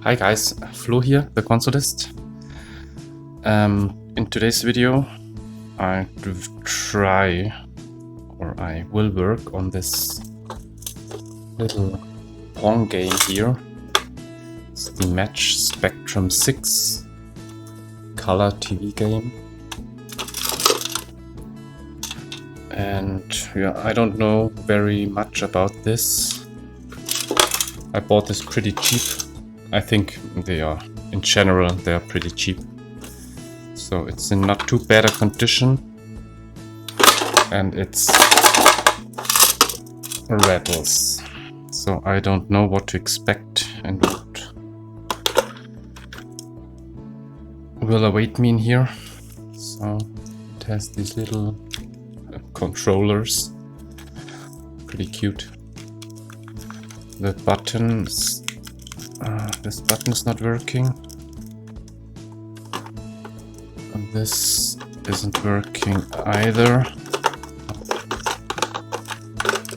Hi guys, Flo here, the consolist. In today's video I will work on this little pong game here. It's the Match Spectrum 6 color TV game. And yeah, I don't know very much about this. I bought this pretty cheap. I think in general, they are pretty cheap. So it's in not too bad a condition. And it's rattles. So I don't know what to expect and what will await me in here. So it has these little controllers. Pretty cute. The buttons. This button is not working. And this isn't working either.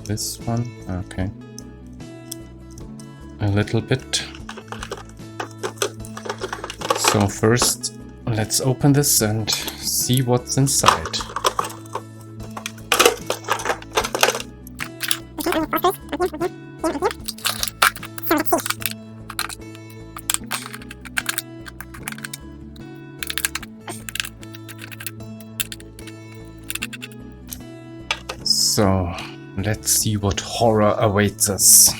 This one, okay. A little bit. So first, let's open this and see what's inside. So, let's see what horror awaits us.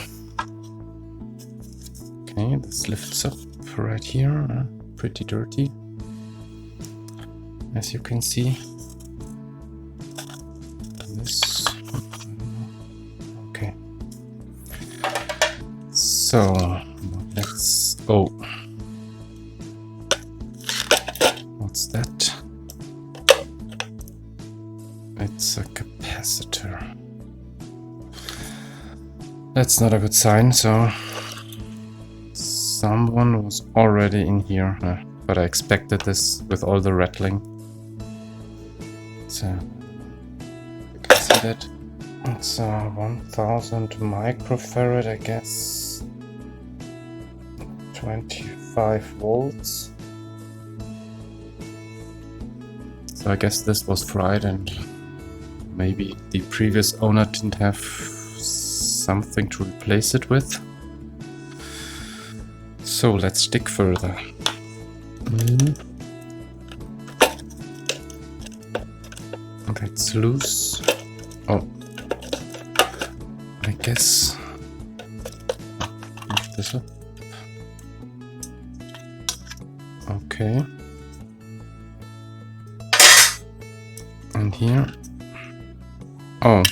Okay, this lifts up right here. Pretty dirty, as you can see. This. Okay. So, let's... Oh. What's that? It's a capacitor. That's not a good sign, so someone was already in here, but I expected this with all the rattling. So you can see that it's 1000 microfarad, I guess, 25 volts. So I guess this was fried and maybe the previous owner didn't have something to replace it with. So let's dig further. That's loose. Oh, I guess. Lift this up. Okay. And here. Oh.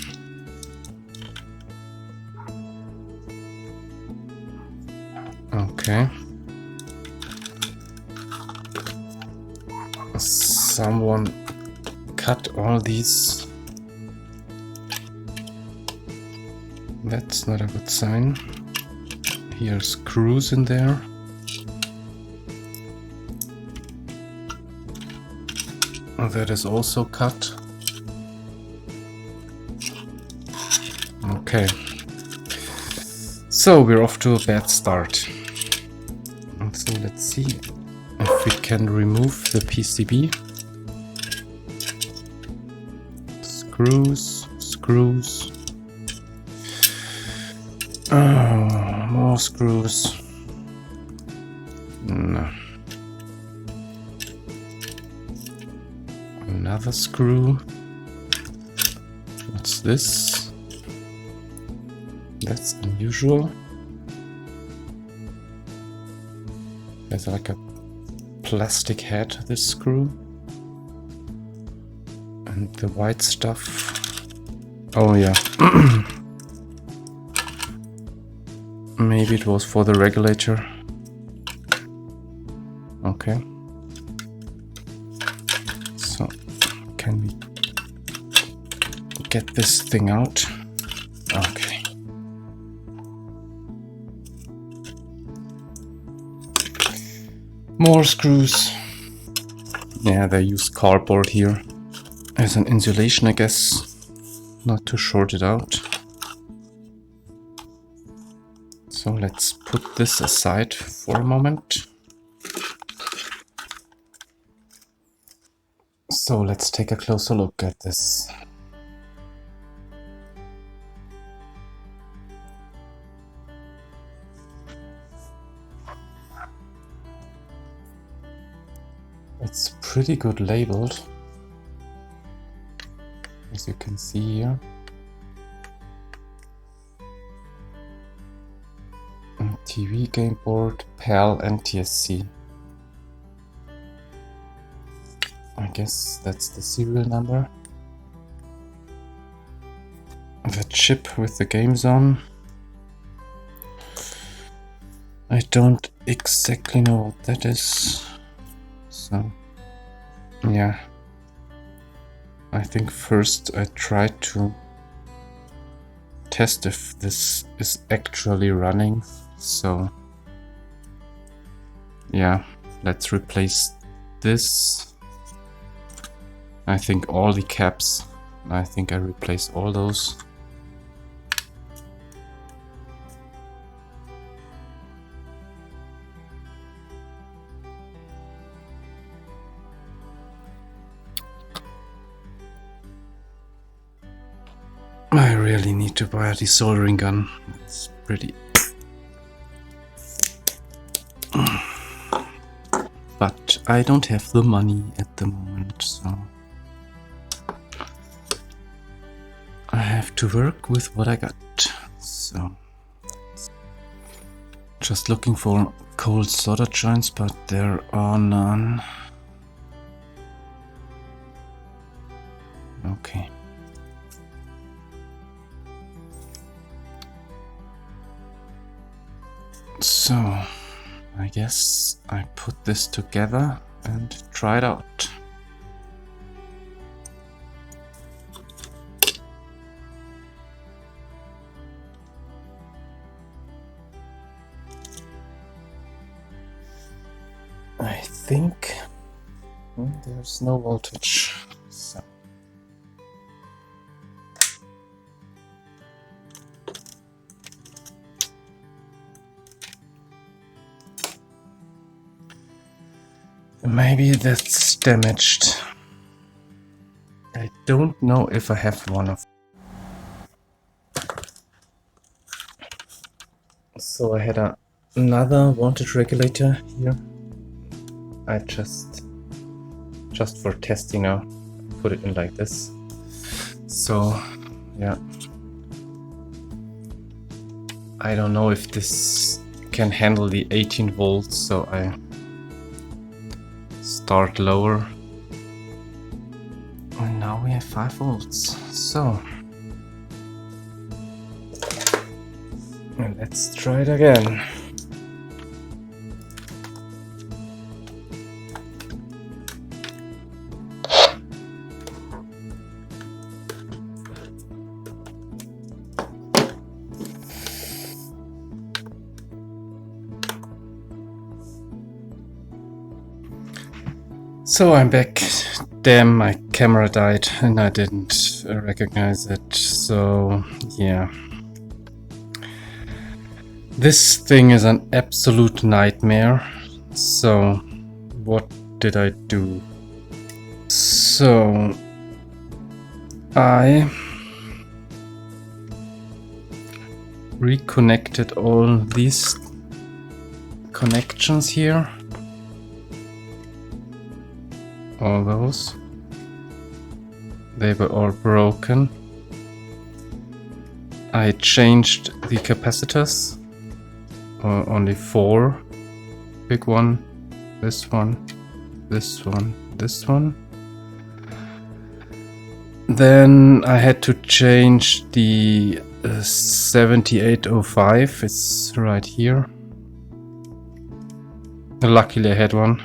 Okay. Someone cut all these. That's not a good sign. Here's screws in there. That is also cut. Okay. So we're off to a bad start. So let's see if we can remove the PCB. Screws. Oh, more screws. No. Another screw. What's this? That's unusual. There's like a plastic head, this screw. And the white stuff. Oh yeah. Maybe it was for the regulator. Okay. So, can we get this thing out? Okay. More screws. Yeah, they use cardboard here as an insulation, I guess, not to short it out. So let's put this aside for a moment. So let's take a closer look at this. It's pretty good labeled, as you can see here. TV, game board, PAL and TSC. I guess that's the serial number. The chip with the games on. I don't exactly know what that is. So, yeah. I think first I try to test if this is actually running. So, yeah, let's replace this. I think all the caps, I think I replace all those. I really need to buy a desoldering gun. It's pretty... But I don't have the money at the moment, so... I have to work with what I got. So... Just looking for cold solder joints, but there are none. Okay. So, I guess I put this together and try it out. I think there's no voltage. So. Maybe that's damaged. I don't know if I have one of. So I had another voltage regulator here. I just for testing now, put it in like this. So yeah, I don't know if this can handle the 18 volts, so I start lower. And now we have 5 volts. So let's try it again. So I'm back. Damn, my camera died and I didn't recognize it. So yeah. This thing is an absolute nightmare. So what did I do? So I reconnected all these connections here. All those. They were all broken. I changed the capacitors. Only 4. Big one, this one, this one, this one. Then I had to change the 7805. It's right here. Luckily I had one.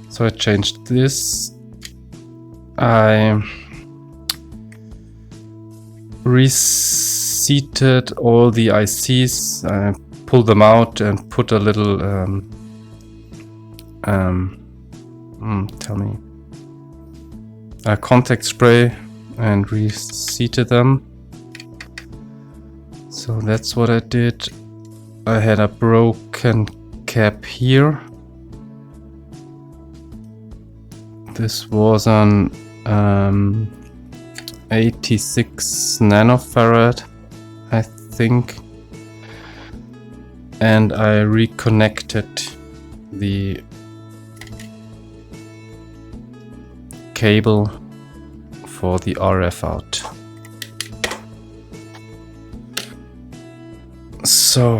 So I changed this. I reseated all the ICs. I pulled them out and put a little contact spray and reseated them. So that's what I did. I had a broken cap here. This was an 86 nanofarad, I think. And I reconnected the cable for the RF out. So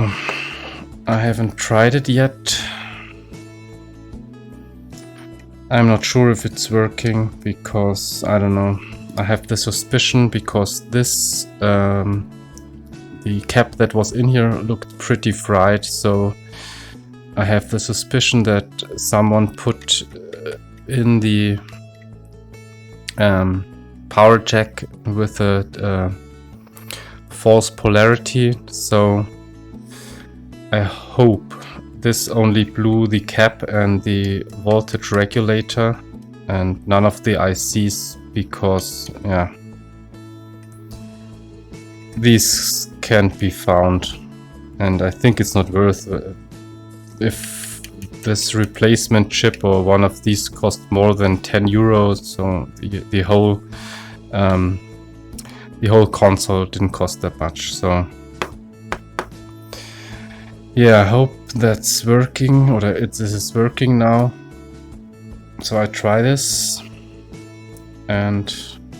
I haven't tried it yet. I'm not sure if it's working because I don't know. I have the suspicion because this the cap that was in here looked pretty fried, so I have the suspicion that someone put in the power jack with a false polarity, so I hope this only blew the cap and the voltage regulator and none of the ICs, because yeah, these can't be found and I think it's not worth it. If this replacement chip or one of these cost more than 10 euros, so the whole console didn't cost that much. So yeah, I hope that's working, or that this is working now. So I try this, and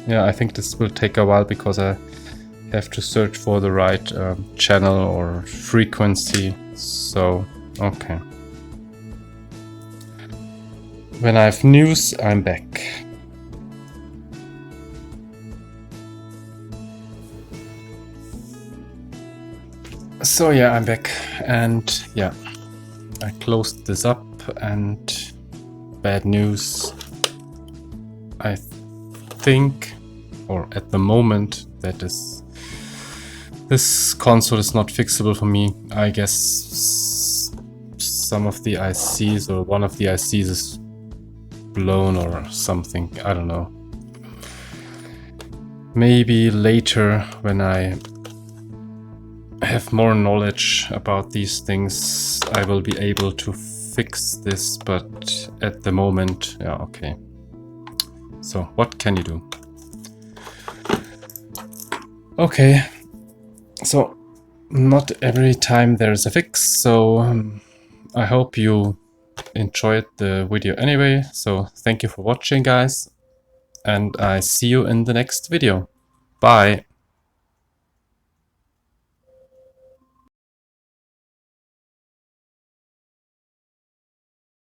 yeah, I think this will take a while because I have to search for the right channel or frequency. So okay, when I have news, I'm back. So yeah, I'm back, and yeah, I closed this up, and bad news. I think, or at the moment, that this console is not fixable for me. I guess some of the ICs or one of the ICs is blown or something. I don't know. Maybe later when I have more knowledge about these things, I will be able to fix this, but at the moment, yeah, okay. So what can you do? Okay, so not every time there is a fix, so I hope you enjoyed the video anyway. So thank you for watching, guys, and I see you in the next video. Bye.